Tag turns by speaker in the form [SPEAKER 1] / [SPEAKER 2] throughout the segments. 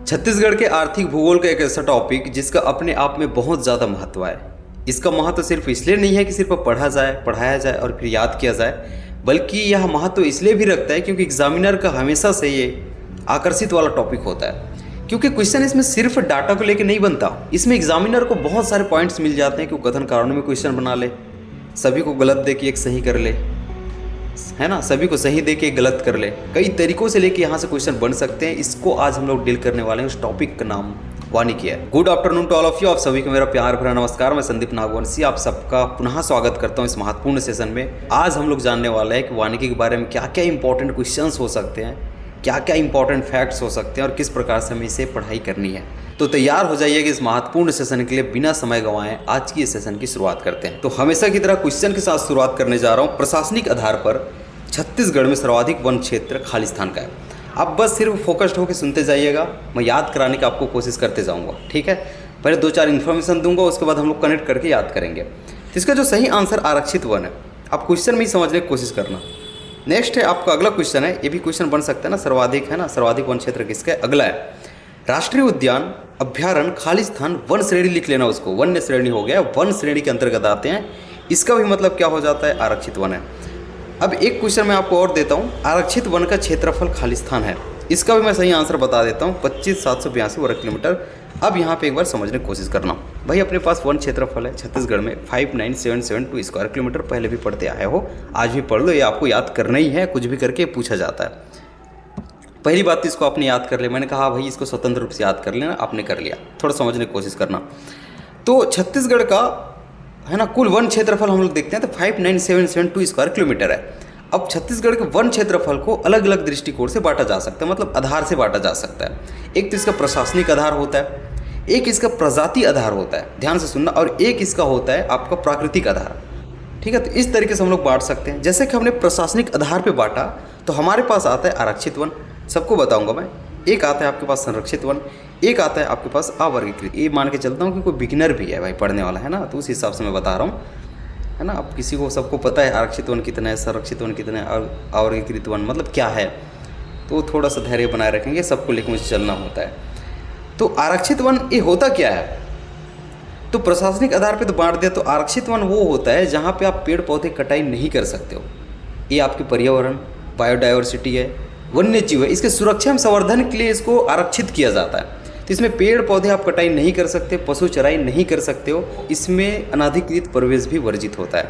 [SPEAKER 1] छत्तीसगढ़ के आर्थिक भूगोल का एक ऐसा टॉपिक जिसका अपने आप में बहुत ज़्यादा महत्व है। इसका महत्व सिर्फ इसलिए नहीं है कि सिर्फ पढ़ा जाए, पढ़ाया जाए और फिर याद किया जाए, बल्कि यह महत्व इसलिए भी रखता है क्योंकि एग्जामिनर का हमेशा से ये आकर्षित वाला टॉपिक होता है। क्योंकि क्वेश्चन इसमें सिर्फ डाटा को लेकर नहीं बनता, इसमें एग्जामिनर को बहुत सारे पॉइंट्स मिल जाते हैं कि वो कथन कारणों में क्वेश्चन बना ले, सभी को गलत दे के एक सही कर ले, है ना, सभी को सही दे के गलत कर ले। कई तरीकों से लेके यहाँ से क्वेश्चन बन सकते हैं। इसको आज हम लोग डील करने वाले हैं। उस टॉपिक का नाम वानिकी है। Good afternoon to all of you. आप सभी को मेरा प्यार भरा नमस्कार। मैं संदीप नागवंशी आप सबका पुनः स्वागत करता हूँ इस महत्वपूर्ण सेशन में। आज हम लोग जानने वाले हैं कि वानिकी के बारे में क्या क्या इंपॉर्टेंट क्वेश्चंस हो सकते हैं, क्या क्या इंपॉर्टेंट फैक्ट्स हो सकते हैं और किस प्रकार से हमें इसे पढ़ाई करनी है। तो तैयार हो जाइए कि इस महत्वपूर्ण सेशन के लिए बिना समय गंवाए आज की इस सेशन की शुरुआत करते हैं। तो हमेशा की तरह क्वेश्चन के साथ शुरुआत करने जा रहा हूँ। प्रशासनिक आधार पर छत्तीसगढ़ में सर्वाधिक वन क्षेत्र खालिस्तान का है। आप बस सिर्फ फोकस्ड होकर सुनते जाइएगा, मैं याद कराने की आपको कोशिश करते जाऊंगा, ठीक है। पहले 2-4 इन्फॉर्मेशन दूंगा, उसके बाद हम लोग कनेक्ट करके याद करेंगे। तो इसका जो सही आंसर आरक्षित वन है। आप क्वेश्चन में ही समझने की कोशिश करना। नेक्स्ट है आपका अगला क्वेश्चन है, ये भी क्वेश्चन बन सकता है ना, सर्वाधिक है ना, सर्वाधिक वन क्षेत्र किसका है। अगला है राष्ट्रीय उद्यान अभ्यारण्य खालिस्तान वन श्रेणी, लिख लेना उसको, वन्य श्रेणी हो गया, वन श्रेणी के अंतर्गत आते हैं। इसका भी मतलब क्या हो जाता है, आरक्षित वन है। अब एक क्वेश्चन मैं आपको और देता हूँ, आरक्षित वन का क्षेत्रफल खालिस्तान है, इसका भी मैं सही आंसर बता देता हूँ, 25,782 वर्ग किलोमीटर। अब यहाँ पे एक बार समझने की कोशिश करना। भाई अपने पास वन क्षेत्रफल है छत्तीसगढ़ में 59772 स्क्वायर किलोमीटर। पहले भी पढ़ते आए हो, आज भी पढ़ लो, ये आपको याद करना ही है, कुछ भी करके पूछा जाता है। पहली बात तो इसको आपने याद कर लिया। मैंने कहा भाई इसको स्वतंत्र रूप से याद कर लेना, आपने कर लिया। थोड़ा समझने की कोशिश करना। तो छत्तीसगढ़ का है ना कुल वन क्षेत्रफल हम लोग देखते हैं तो 59772 स्क्वायर किलोमीटर है। अब छत्तीसगढ़ के वन क्षेत्रफल को अलग अलग दृष्टिकोण से बांटा जा सकता है, मतलब आधार से बांटा जा सकता है। एक तो इसका प्रशासनिक आधार होता है, एक इसका प्रजाति आधार होता है, ध्यान से सुनना, और एक इसका होता है आपका प्राकृतिक आधार, ठीक है। तो इस तरीके से हम लोग बांट सकते हैं। जैसे कि हमने प्रशासनिक आधार पर बांटा तो हमारे पास आता है आरक्षित वन, सबको बताऊँगा मैं। एक आता है आपके पास संरक्षित वन, एक आता है आपके पास अवर्गीकृत। ये मान के चलता हूँ कि कोई बिगिनर भी है भाई पढ़ने वाला, है ना, तो उस हिसाब से मैं बता रहा हूँ, है ना। अब किसी को सबको पता है आरक्षित वन कितना है, संरक्षित वन कितना है और अवर्गीकृत वन मतलब क्या है, तो थोड़ा सा धैर्य बनाए रखेंगे, सबको लेकर मुझे चलना होता है। तो आरक्षित वन ये होता क्या है, तो प्रशासनिक आधार पर तो बांट दिया। तो आरक्षित वन वो होता है जहाँ पर आप पेड़ पौधे कटाई नहीं कर सकते हो। ये आपके पर्यावरण, बायोडाइवर्सिटी है, वन्य जीव है, इसके सुरक्षा एवं संवर्धन के लिए इसको आरक्षित किया जाता है। तो इसमें पेड़ पौधे आप कटाई नहीं कर सकते, पशु चराई नहीं कर सकते हो, इसमें अनाधिकृत प्रवेश भी वर्जित होता है।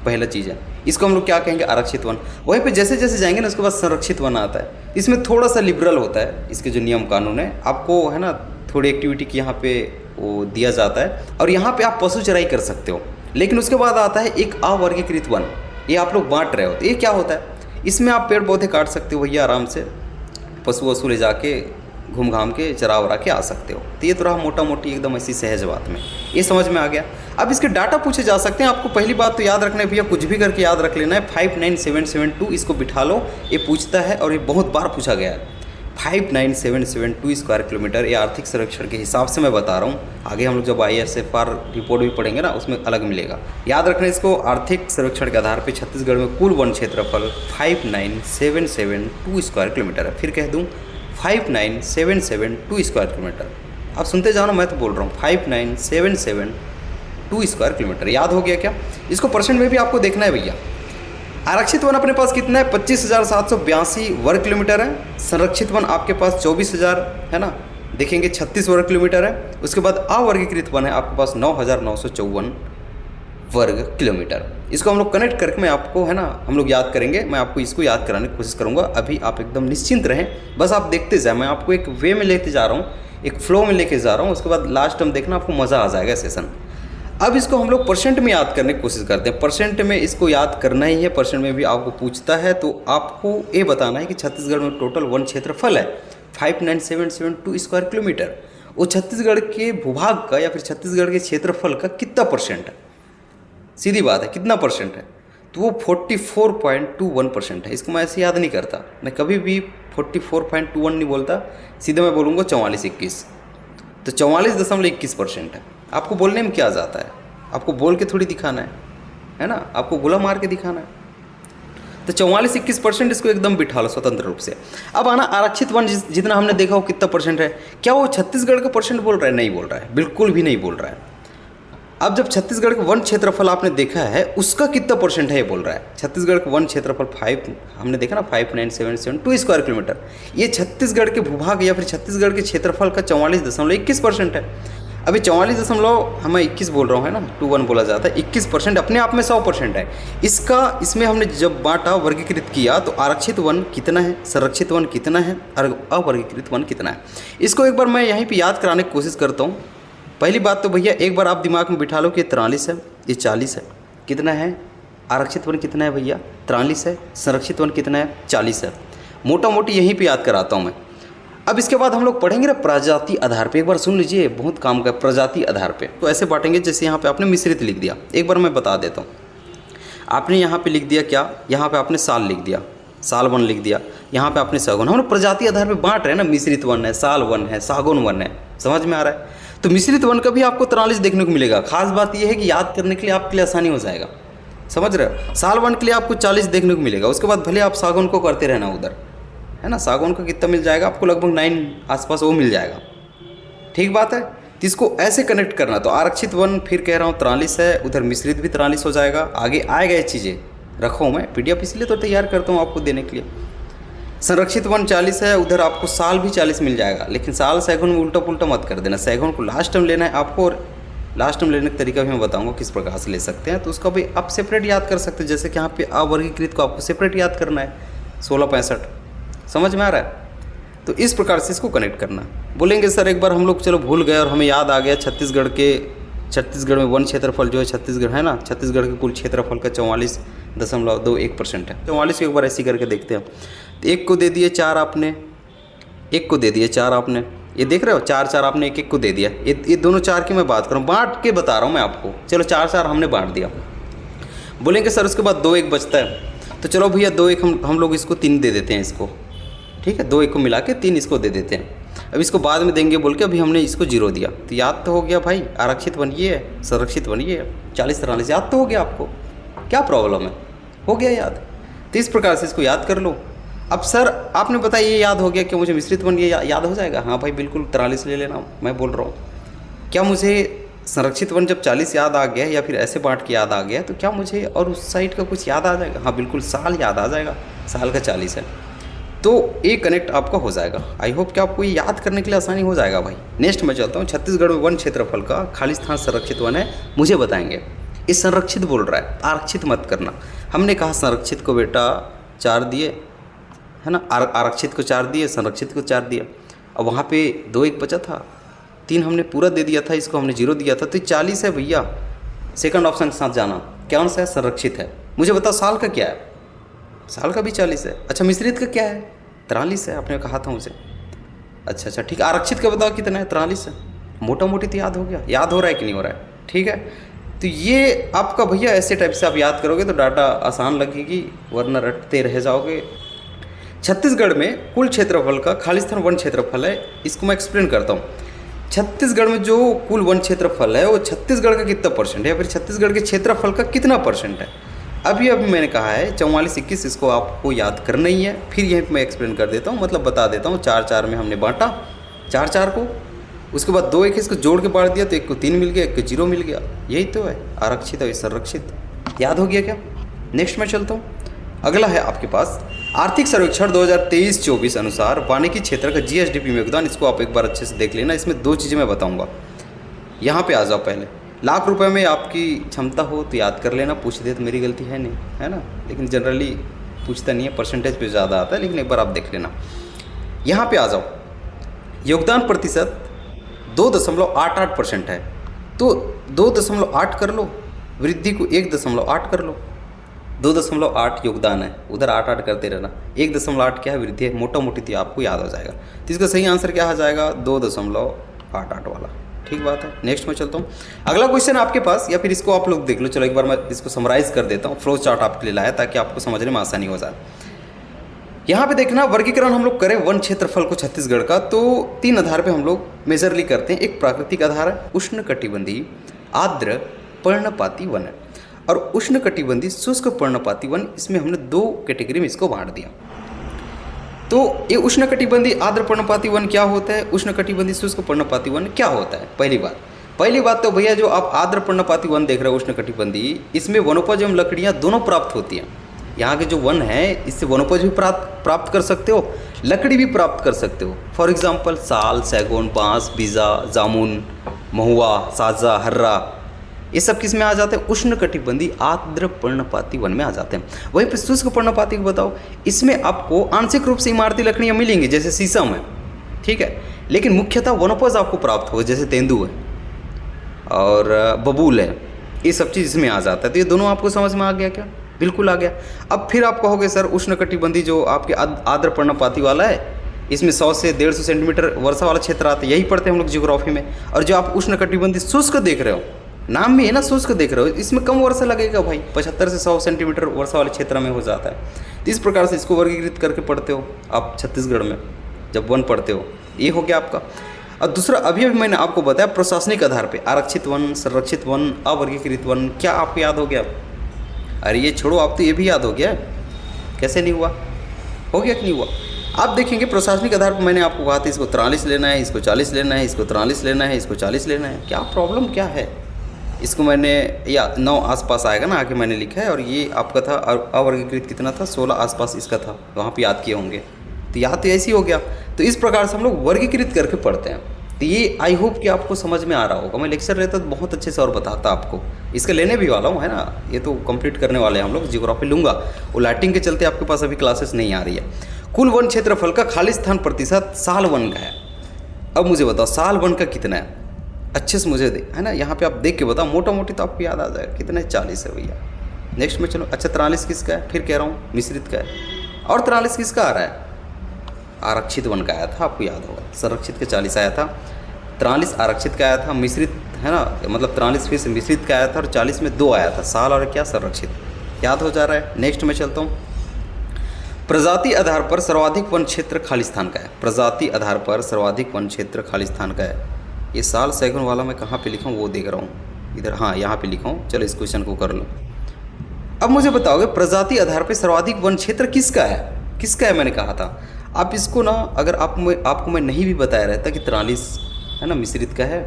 [SPEAKER 1] पहला चीज़ है, इसको हम लोग क्या कहेंगे, आरक्षित वन। वहीं पे जैसे जैसे जाएंगे ना उसके बाद संरक्षित वन आता है। इसमें थोड़ा सा लिबरल होता है, इसके जो नियम कानून है, आपको है ना थोड़ी एक्टिविटी की यहाँ पे वो दिया जाता है, और यहाँ पे आप पशु चराई कर सकते हो। लेकिन उसके बाद आता है एक अवर्गीकृत वन, ये आप लोग बांट रहे हो। तो ये क्या होता है, इसमें आप पेड़ पौधे काट सकते हो भैया, आराम से पशु वशु ले जाके घूम घाम के चरा वरा के आ सकते हो। तो ये तो रहा मोटा मोटी एकदम ऐसी सहज बात में, ये समझ में आ गया। अब इसके डाटा पूछे जा सकते हैं। आपको पहली बात तो याद रखना है भैया, कुछ भी करके याद रख लेना है, 59772 इसको बिठा लो, ये पूछता है और ये बहुत बार पूछा गया है। 59772 स्क्वायर किलोमीटर, ये आर्थिक सर्वेक्षण के हिसाब से मैं बता रहा हूँ। आगे हम लोग जब ISFR रिपोर्ट भी पढ़ेंगे ना उसमें अलग मिलेगा। याद रखना इसको, आर्थिक सर्वेक्षण के आधार पर छत्तीसगढ़ में कुल वन क्षेत्रफल 59772 स्क्वायर किलोमीटर है। फिर कह दूँ 59772 स्क्वायर किलोमीटर। आप सुनते जाओ ना, मैं तो बोल रहा हूँ 59772 स्क्वायर किलोमीटर। याद हो गया क्या? इसको परसेंट में भी आपको देखना है भैया। आरक्षित वन अपने पास कितना है, 25,782 वर्ग किलोमीटर है। संरक्षित वन आपके पास 24,000 है ना, देखेंगे 36 वर्ग किलोमीटर है। उसके बाद अवर्गीकृत वन है आपके पास 9,954 वर्ग किलोमीटर। इसको हम लोग कनेक्ट करके मैं आपको है ना हम लोग याद करेंगे, मैं आपको इसको याद कराने की कोशिश करूँगा। अभी आप एकदम निश्चिंत रहें, बस आप देखते जाए, मैं आपको एक वे में लेते जा रहा हूँ, एक फ्लो में लेके जा रहा हूँ। उसके बाद लास्ट में देखना आपको मज़ा आ जाएगा सेशन। अब इसको हम लोग परसेंट में याद करने की कोशिश करते हैं। परसेंट में इसको याद करना ही है, परसेंट में भी आपको पूछता है तो आपको ये बताना है कि छत्तीसगढ़ में टोटल वन क्षेत्रफल है 59772 स्क्वायर किलोमीटर। वो छत्तीसगढ़ के भूभाग का या फिर छत्तीसगढ़ के क्षेत्रफल का कितना परसेंट है, सीधी बात है कितना परसेंट है, तो वो 44.21% है। इसको मैं ऐसे याद नहीं करता, मैं कभी भी 44.21 नहीं बोलता, सीधे मैं बोलूँगा 4421। तो 44.21% है। आपको बोलने में क्या जाता है, आपको बोल के थोड़ी दिखाना है ना, आपको गोला मार के दिखाना है। तो 44-21% इसको एकदम बिठा लो स्वतंत्र रूप से। अब आना आरक्षित वन जितना हमने देखा वो कितना परसेंट है, क्या वो छत्तीसगढ़ का परसेंट बोल रहा है? नहीं बोल रहा है, बिल्कुल भी नहीं बोल रहा है। अब जब छत्तीसगढ़ का वन क्षेत्रफल आपने देखा है उसका कितना परसेंट है ये बोल रहा है। छत्तीसगढ़ का वन क्षेत्रफल 5 हमने देखा ना 59772 स्क्वायर किलोमीटर, ये छत्तीसगढ़ के भूभाग या फिर छत्तीसगढ़ के क्षेत्रफल का 44.21% है। अभी 44 मैं 21 बोल रहा हूँ है ना, 21 बोला जाता है, 21% अपने आप में 100% है इसमें हमने जब बांटा वर्गीकृत किया तो आरक्षित वन कितना है, संरक्षित वन कितना है और अवर्गीकृत वन कितना है। इसको एक बार मैं यहीं पे याद कराने की कोशिश करता हूँ। पहली बात तो भैया एक बार आप दिमाग में बिठा लो कि 43 है, ये 40 है, कितना है आरक्षित वन कितना है भैया 43 है, संरक्षित वन कितना है 40 है। मोटा मोटी यहीं पे याद कराता हूँ मैं। अब इसके बाद हम लोग पढ़ेंगे ना प्रजाति आधार पे, एक बार सुन लीजिए बहुत काम का प्रजाति आधार पे। तो ऐसे बांटेंगे जैसे यहाँ पे आपने मिश्रित लिख दिया, एक बार मैं बता देता हूँ। आपने यहाँ पे लिख दिया क्या, यहाँ पे आपने साल लिख दिया, साल वन लिख दिया, यहाँ पे आपने सागौन। हम लोग प्रजाति आधार पे बांट रहे हैं ना, मिश्रित वन है, साल वन है, सागौन वन है, समझ में आ रहा है। तो मिश्रित वन का भी आपको 43 देखने को मिलेगा। खास बात यह है कि याद करने के लिए आपके लिए आसानी हो जाएगा, समझ रहे हो। साल वन के लिए आपको 40 देखने को मिलेगा। उसके बाद भले आप सागौन को करते रहना उधर, है ना, सागौन का कितना मिल जाएगा आपको, लगभग 9 आसपास वो मिल जाएगा, ठीक बात है। तो इसको ऐसे कनेक्ट करना। तो आरक्षित वन फिर कह रहा हूँ 43 है, उधर मिश्रित भी 43 हो जाएगा। आगे आएगा ये चीज़ें, रखो मैं PDF इसलिए तो तैयार करता हूँ आपको देने के लिए। संरक्षित वन 40 है, उधर आपको साल भी 40 मिल जाएगा। लेकिन साल सैगुन में उल्टा पुल्टा मत कर देना, सैगुन को लास्ट टाइम लेना है आपको, और लास्ट टाइम लेने का तरीका भी मैं बताऊंगा किस प्रकार से ले सकते हैं। तो उसका भी आप सेपरेट याद कर सकते हैं, जैसे कि यहाँ पे अवर्गीकृत को आपको सेपरेट याद करना है 1665, समझ में आ रहा है। तो इस प्रकार से इसको कनेक्ट करना। बोलेंगे सर एक बार हम लोग चलो भूल गए और हमें याद आ गया छत्तीसगढ़ में वन क्षेत्रफल जो है छत्तीसगढ़ है ना, छत्तीसगढ़ के कुल क्षेत्रफल का 44.21% है। 44 को एक बार ऐसी करके देखते हैं। तो एक को दे दिए 4 आपने, एक को दे दिए 4 आपने, ये देख रहे हो 4 आपने एक को दे दिया। ये दोनों 4 की मैं बात कर रहा हूँ, बांट के बता रहा हूँ मैं आपको। चलो 4 हमने बांट दिया। बोलेंगे सर उसके बाद 2 1 बचता है, तो चलो भैया 2 1 हम लोग इसको 3 दे देते हैं इसको, ठीक है, 2 1 को मिला के 3 इसको दे देते हैं। अब इसको बाद में देंगे बोल के अभी हमने इसको 0 दिया। तो याद तो हो गया भाई, आरक्षित वन ये है, संरक्षित वन ये है, 40-43 याद तो हो गया आपको, क्या प्रॉब्लम है, हो गया याद। तो इस प्रकार से इसको याद कर लो। अब सर आपने बताया ये याद हो गया कि मुझे मिश्रित वन ये याद हो जाएगा। हाँ भाई बिल्कुल 43 ले लेना, मैं बोल रहा हूँ। क्या मुझे संरक्षित वन जब 40 याद आ गया या फिर ऐसे बांट के याद आ गया तो क्या मुझे और उस साइड का कुछ याद आ जाएगा? हाँ बिल्कुल, साल याद आ जाएगा, साल का 40 है। तो ये कनेक्ट आपका हो जाएगा। आई होप कि आपको ये याद करने के लिए आसानी हो जाएगा भाई। नेक्स्ट मैं चलता हूँ। छत्तीसगढ़ में वन क्षेत्रफल का खाली स्थान संरक्षित वन है, मुझे बताएंगे। ये संरक्षित बोल रहा है, आरक्षित मत करना। हमने कहा संरक्षित को बेटा 4 दिए है ना, आरक्षित को 4 दिए, संरक्षित को 4 दिया। अब वहाँ पे 2 1 बचा था, 3 हमने पूरा दे दिया था, इसको हमने 0 दिया था। तो 40 है भैया, सेकंड ऑप्शन के साथ जाना। कौन सा है? संरक्षित है। मुझे बताओ साल का क्या है? साल का भी 40 है। अच्छा मिश्रित का क्या है? 43 है, आपने कहा था मुझे। अच्छा ठीक, आरक्षित का बताओ कितना है? 43 है। मोटा मोटी तो याद हो गया, याद हो रहा है कि नहीं हो रहा है? ठीक है, तो ये आपका भैया ऐसे टाइप से आप याद करोगे तो डाटा आसान लगेगी, वरना रटते रह जाओगे। छत्तीसगढ़ में कुल क्षेत्रफल का खाली स्थान वन क्षेत्रफल है, इसको मैं एक्सप्लेन करता हूँ। छत्तीसगढ़ में जो कुल वन क्षेत्रफल है वो छत्तीसगढ़ का कितना परसेंट है, या फिर छत्तीसगढ़ के क्षेत्रफल का कितना परसेंट है? अभी मैंने कहा है 44-21, इसको आपको याद करना ही है। फिर यहीं पे मैं एक्सप्लेन कर देता हूँ, मतलब बता देता हूँ। 4 में हमने बांटा 4 को, उसके बाद 2 1 इसको जोड़ के बांट दिया तो 1 को 3 मिल गया, 1 को 0 मिल गया। यही तो है आरक्षित और संरक्षित। याद हो गया क्या? नेक्स्ट मैं चलता हूँ। अगला है आपके पास आर्थिक सर्वेक्षण 2023-24 अनुसार वानिकी क्षेत्र का GSDP में योगदान। इसको आप एक बार अच्छे से देख लेना। इसमें 2 चीज़ें मैं बताऊँगा। यहाँ पे आ जाओ। पहले लाख रुपए में आपकी क्षमता हो तो याद कर लेना, पूछ दे तो मेरी गलती है नहीं, है ना। लेकिन जनरली पूछता नहीं है, परसेंटेज पे ज़्यादा आता है, लेकिन एक बार आप देख लेना। यहाँ पे आ जाओ। योगदान प्रतिशत 2.88% है, तो 2.8 कर लो, वृद्धि को 1.8 कर लो। 2.8 योगदान है, उधर 8 करते रहना। 1.8 क्या है? वृद्धि है। मोटा मोटी थी, आपको याद हो जाएगा। तो इसका सही आंसर क्या आ जाएगा? 2.88 वाला। ठीक बात है। नेक्स्ट में चलता हूँ। अगला क्वेश्चन आपके पास, या फिर इसको आप लोग देख लो। चलो एक बार मैं इसको समराइज कर देता हूँ। फ्लो चार्ट आपके लिए लाया ताकि आपको समझने में आसानी हो जाए। यहाँ पे देखना, वर्गीकरण हम लोग करें वन क्षेत्रफल को छत्तीसगढ़ का, तो 3 आधार पे हम लोग मेजरली करते हैं। एक प्राकृतिक आधार है, उष्णकटिबंधीय, आर्द्र, पर्णपाती वन है। और उष्णकटिबंधीय शुष्क पर्णपाती वन, इसमें हमने 2 कैटेगरी में इसको बांट दिया। तो ये उष्णकटिबंधीय आर्द्र पर्णपाती वन क्या होता है, उष्णकटिबंधीय शुष्क पर्णपाती वन क्या होता है। पहली बात तो भैया जो आप आर्द्र पर्णपाती वन देख रहे हो उष्णकटिबंधीय, इसमें वनोपज एवं लकड़ियाँ दोनों प्राप्त होती हैं। यहाँ के जो वन है इससे वनोपज भी प्राप्त कर सकते हो, लकड़ी भी प्राप्त कर सकते हो। फॉर एग्जांपल साल, सैगोन, बांस, बीजा, जामुन, महुआ, साजा, हर्रा, ये सब किस में आ जाते हैं, उष्णकटिबंधीय आर्द्र पर्णपाती वन में आ जाते हैं। वहीं पर शुष्क पर्णपाती को बताओ, इसमें आपको आंशिक रूप से इमारती लकड़ियाँ मिलेंगी जैसे शीशम है, ठीक है, लेकिन मुख्यतः वनोपज आपको प्राप्त होगा जैसे तेंदू है और बबूल है, ये सब चीज़ इसमें आ जाता है। तो ये दोनों आपको समझ में आ गया क्या, बिल्कुल आ गया। अब फिर आप कहोगे सर उष्णकटिबंधीय जो आपके आर्द्र पर्णपाती वाला है इसमें 100 से 150 सेंटीमीटर वर्षा वाला क्षेत्र आता है, यही पढ़ते हैं हम लोग ज्योग्राफी में। और जो आप उष्णकटिबंधीय शुष्क देख रहे हो, नाम भी है ना शुष्क देख रहे हो, इसमें कम वर्षा लगेगा भाई, 75 से 100 सेंटीमीटर वर्षा वाले क्षेत्र में हो जाता है। तो इस प्रकार से इसको वर्गीकृत करके पढ़ते हो आप छत्तीसगढ़ में जब वन पढ़ते हो, ये हो गया आपका। और दूसरा अभी मैंने आपको बताया प्रशासनिक आधार पे आरक्षित वन, संरक्षित वन, अवर्गीकृत वन, क्या आपको याद हो गया। अरे ये छोड़ो, आप तो ये भी याद हो गया, कैसे नहीं हुआ, हो गया कि नहीं हुआ। आप देखेंगे प्रशासनिक आधार पर मैंने आपको कहा था इसको 43 लेना है, इसको 40 लेना है, इसको 43 लेना है, इसको 40 लेना है, क्या प्रॉब्लम क्या है। इसको मैंने या 9 आसपास आएगा ना, आगे मैंने लिखा है। और ये आपका था अवर्गीकृत कितना था, 16 आसपास इसका था, वहाँ पे याद किए होंगे। तो यहाँ तो ऐसे ही हो गया। तो इस प्रकार से हम लोग वर्गीकृत करके पढ़ते हैं। तो ये आई होप कि आपको समझ में आ रहा होगा। मैं लेक्चर रहता तो बहुत अच्छे से और बताता आपको, इसका लेने भी वाला हूँ, है ना, ये तो कंप्लीट करने वाले हैं हम लोग, जियोग्राफी लूँगा। वो लाइटिंग के चलते आपके पास अभी क्लासेस नहीं आ रही है। कुल वन क्षेत्रफल का खाली स्थान प्रतिशत साल वन का है। अब मुझे बताओ साल वन का कितना है, अच्छे से मुझे दे, है ना, यहाँ पे आप देख के बताओ, मोटा मोटी तो आपको याद आ जाएगा कितना है, 40 है भैया। नेक्स्ट में चलो, अच्छा 43 किसका है, फिर कह रहा हूँ मिश्रित का है। और 43 किसका आ रहा है, आरक्षित वन का आया था, आपको याद होगा। संरक्षित के 40 आया था, 43 आरक्षित का आया था, मिश्रित है ना, मतलब 43 फिर से मिश्रित का आया था, और 40 में 2 आया था, साल और क्या संरक्षित, याद हो जा रहा है। नेक्स्ट में चलता हूँ, प्रजाति आधार पर सर्वाधिक वन क्षेत्र खाली स्थान का है। प्रजाति आधार पर सर्वाधिक वन क्षेत्र खाली स्थान का है। ये साल सैगुन वाला मैं कहाँ पे लिखा हूँ वो देख रहा हूँ, इधर, हाँ यहाँ पे लिखा हूँ। चलो इस क्वेश्चन को कर लो। अब मुझे बताओगे प्रजाति आधार पर सर्वाधिक वन क्षेत्र किसका है, किसका है मैंने कहा था। आप इसको ना, अगर आपको मैं नहीं भी बताया रहता कि 43 है ना मिश्रित का है,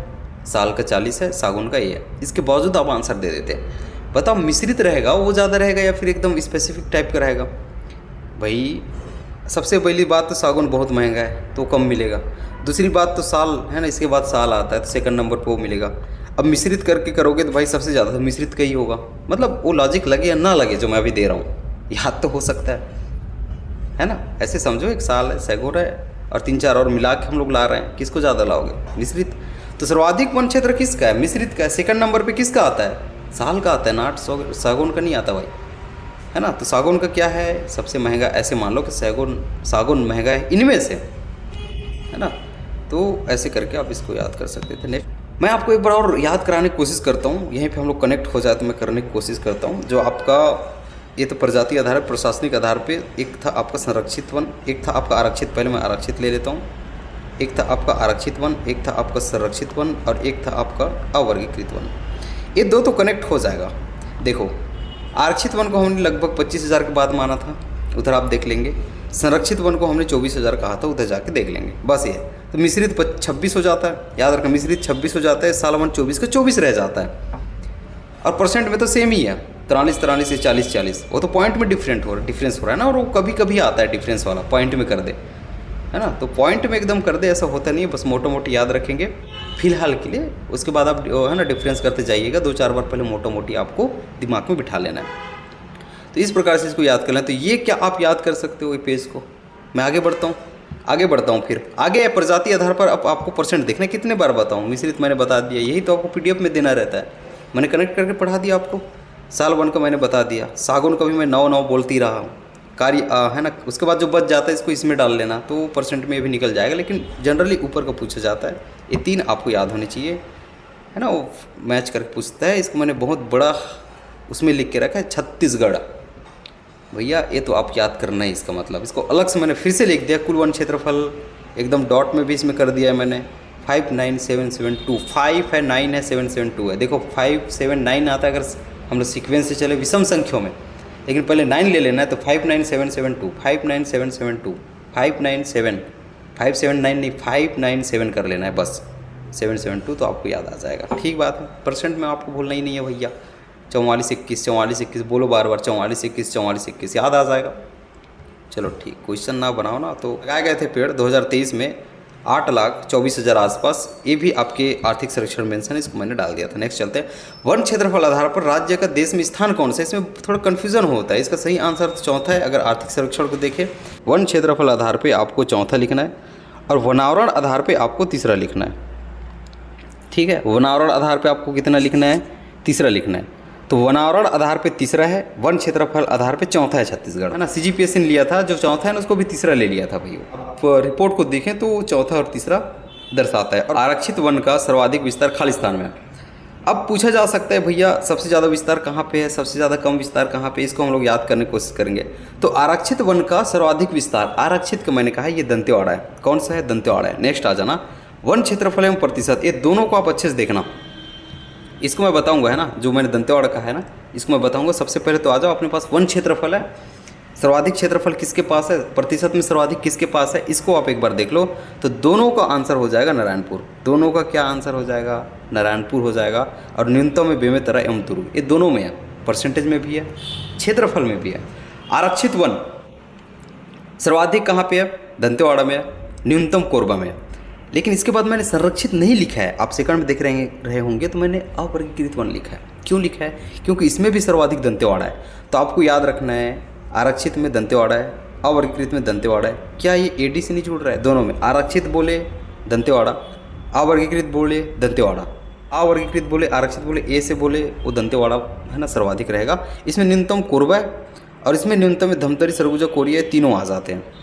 [SPEAKER 1] साल का 40 है, सागौन का ये है, इसके बावजूद आप आंसर दे देते। बताओ मिश्रित रहेगा वो ज़्यादा रहेगा या फिर एकदम स्पेसिफिक टाइप का रहेगा। भाई सबसे पहली बात तो सागौन बहुत महंगा है तो कम मिलेगा। दूसरी बात तो साल है ना, इसके बाद साल आता है तो सेकंड नंबर पे वो मिलेगा। अब मिश्रित करके करोगे तो भाई सबसे ज़्यादा तो मिश्रित का ही होगा। मतलब वो लॉजिक लगे या ना लगे जो मैं अभी दे रहा हूँ, याद तो हो सकता है ना। ऐसे समझो एक साल है, सैगोन है और 3-4 और मिला के हम लोग ला रहे हैं, किसको ज़्यादा लाओगे, मिश्रित। तो सर्वाधिक वन क्षेत्र किसका है, मिश्रित का है। सेकंड नंबर पे किसका आता है, साल का आता है, नाट सागौन का नहीं आता भाई, है ना। तो सागौन का क्या है सबसे महंगा, ऐसे मान लो कि सागौन महंगा है इनमें से, है ना। तो ऐसे करके आप इसको याद कर सकते थे। नेक्स्ट मैं आपको एक बार और याद कराने की कोशिश करता हूँ, यहीं पे हम लोग कनेक्ट हो जाए तो मैं करने की कोशिश करता हूँ। जो आपका ये तो प्रजाति आधार है, प्रशासनिक आधार पे एक था आपका संरक्षित वन, एक था आपका आरक्षित, पहले मैं आरक्षित ले लेता हूँ। एक था आपका आरक्षित वन, एक था आपका संरक्षित वन और एक था आपका अवर्गीकृत वन। ये 2 तो कनेक्ट हो जाएगा। देखो आरक्षित वन को हमने लगभग 25,000 के बाद माना था, उधर आप देख लेंगे। संरक्षित वन को हमने 24,000 कहा था, उधर जाके देख लेंगे, बस ये। तो मिश्रित 26 हो जाता है, याद रखना मिश्रित 26 हो जाता है, साल वन 24 का 24 रह जाता है। और परसेंट में तो सेम ही है, 43 से 40, वो तो पॉइंट में डिफरेंस हो रहा है ना। और वो कभी कभी आता है डिफरेंस वाला, पॉइंट में कर दे, है ना। तो पॉइंट में एकदम कर दे ऐसा होता नहीं है, बस मोटा मोटी याद रखेंगे फिलहाल के लिए। उसके बाद आप है ना डिफरेंस करते जाइएगा, 2-4 बार पहले मोटा मोटी आपको दिमाग में बिठा लेना है। तो इस प्रकार से इसको याद कर लें। तो ये क्या आप याद कर सकते हो ये पेज को। मैं आगे बढ़ता हूँ फिर आगे प्रजाति आधार पर अब आपको परसेंट देखना, कितने बार बताऊँ। मिश्रित मैंने बता दिया, यही तो आपको PDF में देना रहता है, मैंने कनेक्ट करके पढ़ा दिया आपको। साल वन का मैंने बता दिया, सागौन का भी मैं 9 बोलती रहा हूँ, कार्य है ना। उसके बाद जो बच जाता है इसको इसमें डाल लेना, तो परसेंट में भी निकल जाएगा, लेकिन जनरली ऊपर का पूछा जाता है। ये 3 आपको याद होने चाहिए, है ना। वो मैच करके पूछता है। इसको मैंने बहुत बड़ा उसमें लिख के रखा है छत्तीसगढ़, भैया ये तो आप याद करना है इसका मतलब। इसको अलग से मैंने फिर से लिख दिया, कुल वन क्षेत्रफल एकदम डॉट में भी इसमें कर दिया है मैंने, 59772। 5 है, 9 है, 772 है। देखो 579 आता है अगर हम लोग सीक्वेंस से चले विषम संख्याओं में, लेकिन पहले 9 ले लेना है। तो 59772 59772 597 579 नहीं 597 कर लेना है बस, 772 तो आपको याद आ जाएगा। ठीक बात है, परसेंट में आपको भूलना ही नहीं है भैया। 4421 4421 बोलो बार बार, 4421 4421 याद आ जाएगा। चलो ठीक, क्वेश्चन ना बनाओ ना। तो लगाए गए थे पेड़ 2023 में 8,24,000 आसपास, ये भी आपके आर्थिक सर्वेक्षण मेंशन, इसको मैंने डाल दिया था। नेक्स्ट चलते हैं, वन क्षेत्रफल आधार पर राज्य का देश में स्थान कौन सा है। इसमें थोड़ा कन्फ्यूजन होता है। इसका सही आंसर तो चौथा है। अगर आर्थिक सर्वेक्षण को देखें, वन क्षेत्रफल आधार पर आपको चौथा लिखना है और वनावरण आधार पर आपको तीसरा लिखना है। ठीक है, वनावरण आधार पर आपको कितना लिखना है, तीसरा लिखना है। तो वनावरण आधार पे तीसरा है, वन क्षेत्रफल आधार पे चौथा है छत्तीसगढ़, है ना। CGPSC ने लिया था, जो चौथा है ना उसको भी तीसरा ले लिया था भैया। आप रिपोर्ट को देखें तो चौथा और तीसरा दर्शाता है। और आरक्षित वन का सर्वाधिक विस्तार खालिस्तान में है। अब पूछा जा सकता है भैया सबसे ज़्यादा विस्तार कहाँ पे है, सबसे ज़्यादा कम विस्तार कहाँ पे, इसको हम लोग याद करने की कोशिश करेंगे। तो आरक्षित वन का सर्वाधिक विस्तार, आरक्षित का मैंने कहा ये दंतेवाड़ा है। कौन सा है, दंतेवाड़ा है। नेक्स्ट आ जाना, वन क्षेत्रफल एवं प्रतिशत, ये दोनों को आप अच्छे से देखना। इसको मैं बताऊंगा, है ना, जो मैंने दंतेवाड़ा कहा है ना, इसको मैं बताऊंगा। सबसे पहले तो आ जाओ, अपने पास वन क्षेत्रफल है, सर्वाधिक क्षेत्रफल किसके पास है, प्रतिशत में सर्वाधिक किसके पास है, इसको आप एक बार देख लो। तो दोनों का आंसर हो जाएगा नारायणपुर। दोनों का क्या आंसर हो जाएगा, नारायणपुर हो जाएगा। और न्यूनतम में बेमेतरा एवं तुरु, ये दोनों में है, परसेंटेज में भी है, क्षेत्रफल में भी है। आरक्षित वन सर्वाधिक कहाँ पे है, दंतेवाड़ा में है, न्यूनतम कोरबा में है। लेकिन इसके बाद मैंने संरक्षित नहीं लिखा है। आप सेकंड में देख रहे होंगे तो मैंने अवर्गीकृत वन लिखा है। क्यों लिखा है, क्योंकि इसमें भी सर्वाधिक दंतेवाड़ा है। तो आपको याद रखना है, आरक्षित में दंतेवाड़ा है, अवर्गीकृत में दंतेवाड़ा है। क्या ये AD से नहीं जुड़ रहा है, दोनों में। आरक्षित बोले दंतेवाड़ा, अवर्गीकृत बोले दंतेवाड़ा, अवर्गीकृत बोले आरक्षित बोले, ए से बोले वो दंतेवाड़ा, है ना, सर्वाधिक रहेगा। इसमें न्यूनतम कोरबा है और इसमें न्यूनतम में धमतरी, सरगुजा, कोरिया, तीनों आ जाते हैं।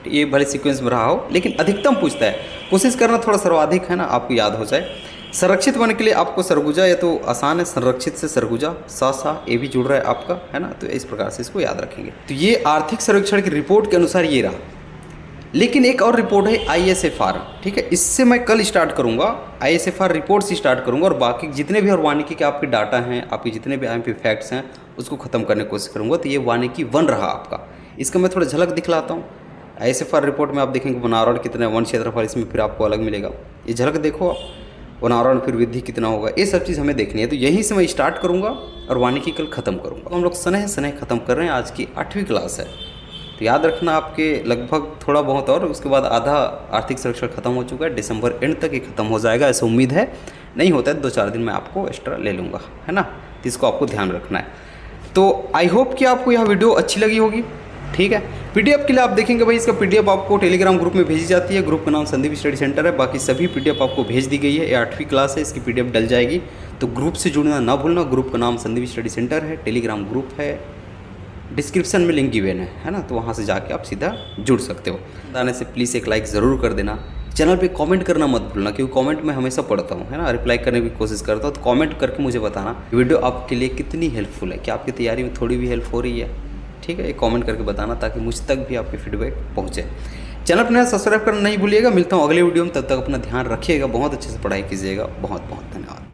[SPEAKER 1] ये भले सीक्वेंस में रहा हो, लेकिन अधिकतम पूछता है। कोशिश करना थोड़ा सर्वाधिक, है ना, आपको याद हो जाए। संरक्षित वन के लिए आपको सरगुजा, या तो आसान है, संरक्षित से सरगुजा, सा ये भी जुड़ रहा है आपका, है ना। तो इस प्रकार से इसको याद रखेंगे। तो ये आर्थिक सर्वेक्षण की रिपोर्ट के अनुसार ये रहा। लेकिन एक और रिपोर्ट है ISFR, ठीक है, इससे मैं कल स्टार्ट करूँगा। ISFR रिपोर्ट से स्टार्ट करूँगा और बाकी जितने भी और वानिकी के आपके डाटा हैं, आपके जितने भी IMP फैक्ट्स हैं, उसको ख़त्म करने की कोशिश करूँगा। तो ये वानिकी 1 रहा आपका। इसका मैं थोड़ा झलक दिखलाता हूँ। ISFR रिपोर्ट में आप देखेंगे वनावरण कितना है, वन क्षेत्रफल इसमें फिर आपको अलग मिलेगा। ये झलक देखो आप, वनावरण फिर वृद्धि कितना होगा, ये सब चीज़ हमें देखनी है। तो यहीं से मैं स्टार्ट करूँगा और वानिकी कल ख़त्म करूँगा। हम लोग स्नेह ख़त्म कर रहे हैं, आज की 8वीं क्लास है। तो याद रखना, आपके लगभग थोड़ा बहुत और उसके बाद आधा आर्थिक सर्वेक्षण खत्म हो चुका है। दिसंबर एंड तक ये खत्म हो जाएगा, ऐसा उम्मीद है। नहीं होता है 2-4 दिन में आपको एक्स्ट्रा ले लूँगा, है ना। तो इसको आपको ध्यान रखना है। तो आई होप कि आपको यह वीडियो अच्छी लगी होगी। ठीक है, PDF के लिए आप देखेंगे भाई, इसका PDF आपको टेलीग्राम ग्रुप में भेजी जाती है। ग्रुप का नाम संदीप स्टडी सेंटर है। बाकी सभी PDF आपको भेज दी गई है। ये 8वीं क्लास है, इसकी PDF डल जाएगी। तो ग्रुप से जुड़ना ना भूलना। ग्रुप का नाम संदीप स्टडी सेंटर है, टेलीग्राम ग्रुप है, डिस्क्रिप्शन में लिंक गिवन है ना। तो वहाँ से जाके आप सीधा जुड़ सकते हो। आने से प्लीज़ एक लाइक ज़रूर कर देना। चैनल पे कमेंट करना मत भूलना, क्योंकि कमेंट मैं हमेशा पढ़ता हूँ, है ना, रिप्लाई करने की कोशिश करता हूँ। तो कमेंट करके मुझे बताना वीडियो आपके लिए कितनी हेल्पफुल है, क्या आपकी तैयारी में थोड़ी भी हेल्प हो रही है। ठीक है, ये कमेंट करके बताना, ताकि मुझ तक भी आपके फीडबैक पहुँचे। चैनल पर सब्सक्राइब करना नहीं भूलिएगा। मिलता हूँ अगले वीडियो में, तब तक अपना ध्यान रखिएगा, बहुत अच्छे से पढ़ाई कीजिएगा। बहुत बहुत धन्यवाद।